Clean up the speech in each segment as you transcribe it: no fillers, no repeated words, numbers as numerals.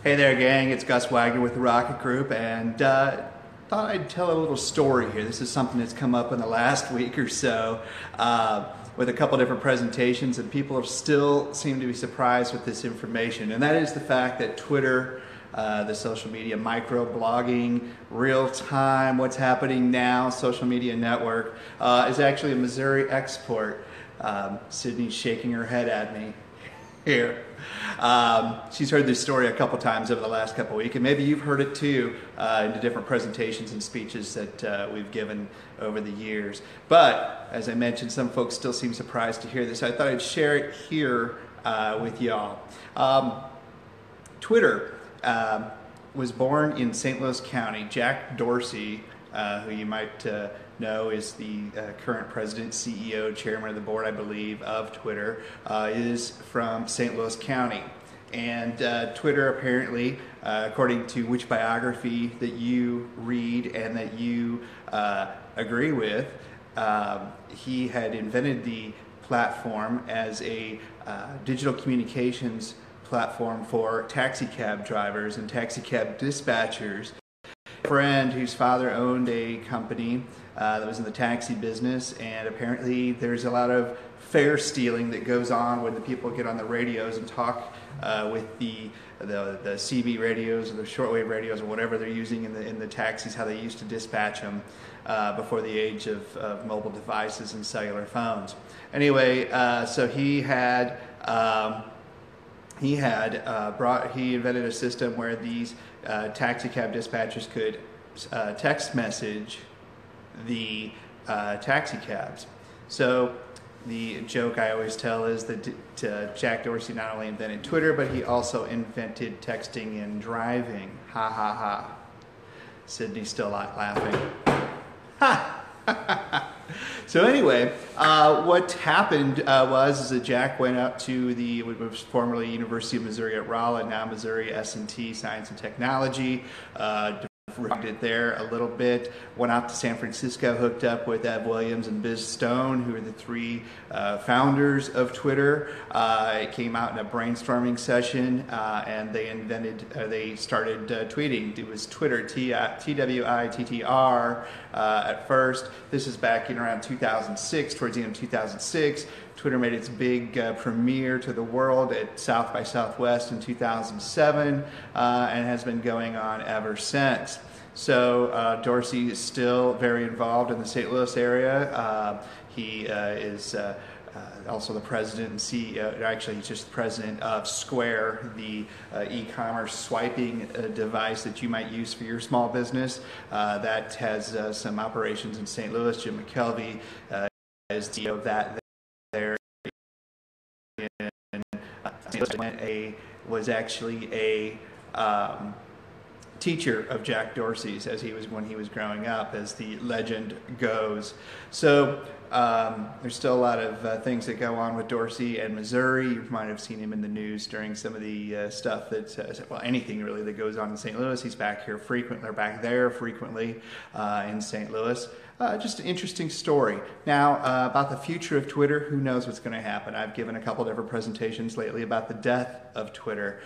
Hey there, gang. It's Gus Wagner with the Rocket Group, and thought I'd tell a little story here. This is something that's come up in the last week or so with a couple different presentations, and people still seem to be surprised with this information. And that is the fact that Twitter, the social media micro-blogging, real-time, what's happening now, social media network, is actually a Missouri export. Sydney's shaking her head at me here. She's heard this story a couple times over the last couple weeks, and maybe you've heard it too in the different presentations and speeches that we've given over the years. But as I mentioned, some folks still seem surprised to hear this. I thought I'd share it here with y'all. Twitter was born in St. Louis County. Jack Dorsey, who you might know is the current president, CEO, chairman of the board, I believe, of Twitter, is from St. Louis County. And Twitter apparently, according to which biography that you read and that you agree with, he had invented the platform as a digital communications platform for taxi cab drivers and taxi cab dispatchers. A friend whose father owned a company that was in the taxi business, and apparently there's a lot of fare stealing that goes on when the people get on the radios and talk with the CB radios or the shortwave radios or whatever they're using in the taxis, how they used to dispatch them before the age of mobile devices and cellular phones. Anyway, so he invented a system where these taxi cab dispatchers could text message the taxi cabs. So the joke I always tell is that Jack Dorsey not only invented Twitter, but he also invented texting and driving. Ha ha ha. Sydney's still laughing. Ha! So anyway, what happened was that Jack went up to what was formerly University of Missouri at Rolla, now Missouri S&T, Science and Technology, it there a little bit, went out to San Francisco, hooked up with Ev Williams and Biz Stone, who are the three founders of Twitter. It came out in a brainstorming session, and they started tweeting. It was Twitter, Twitter at first. This is back in around 2006, towards the end of 2006. Twitter made its big premiere to the world at South by Southwest in 2007 and has been going on ever since. So Dorsey is still very involved in the St. Louis area. He is also the president and CEO, actually he's just the president of Square, the e-commerce swiping device that you might use for your small business. That has some operations in St. Louis. Jim McKelvey is the CEO of that there. Was actually a teacher of Jack Dorsey's when he was growing up, as the legend goes. So there's still a lot of things that go on with Dorsey and Missouri. You might have seen him in the news during some of the stuff anything really that goes on in St. Louis. He's back here frequently, or back there frequently in St. Louis. Just an interesting story. Now, about the future of Twitter, who knows what's going to happen? I've given a couple different presentations lately about the death of Twitter.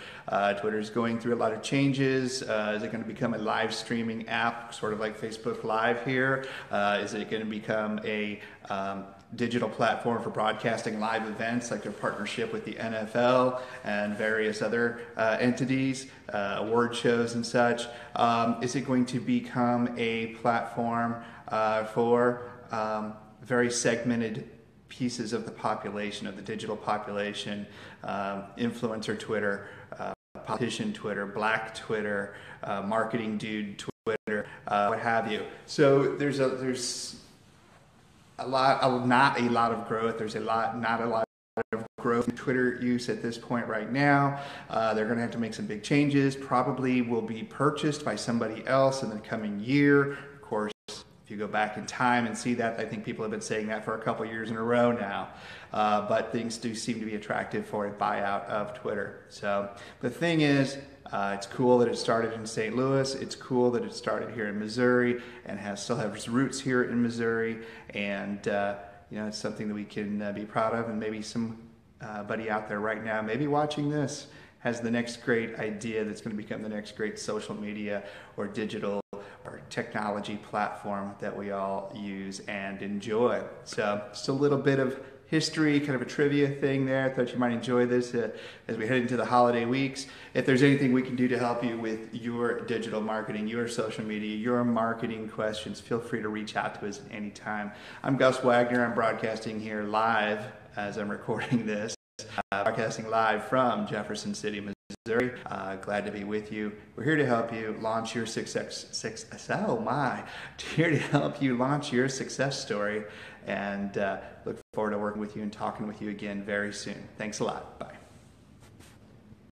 Twitter's going through a lot of changes. Is it going to become a live streaming app, sort of like Facebook Live here? Is it going to become a digital platform for broadcasting live events, like their partnership with the NFL and various other entities, award shows and such? Is it going to become a platform for very segmented pieces of the population, of the digital population, influencer Twitter, politician Twitter, black Twitter, marketing dude Twitter, what have you? So there's not a lot of growth. There's not a lot of growth in Twitter use at this point right now. They're going to have to make some big changes. Probably will be purchased by somebody else in the coming year. Of course, if you go back in time and see that, I think people have been saying that for a couple years in a row now. But things do seem to be attractive for a buyout of Twitter. So the thing is, it's cool that it started in St. Louis. It's cool that it started here in Missouri and still has roots here in Missouri. And it's something that we can be proud of. And maybe somebody out there right now, maybe watching this, has the next great idea that's going to become the next great social media or digital or technology platform that we all use and enjoy. So just a little bit of history, kind of a trivia thing there. I thought you might enjoy this as we head into the holiday weeks. If there's anything we can do to help you with your digital marketing, your social media, your marketing questions, feel free to reach out to us at any time. I'm Gus Wagner. I'm broadcasting here live as I'm recording this, broadcasting live from Jefferson City, Missouri. Glad to be with you. We're here to help you launch your here to help you launch your success story, and look forward to working with you and talking with you again very soon. Thanks a lot. Bye.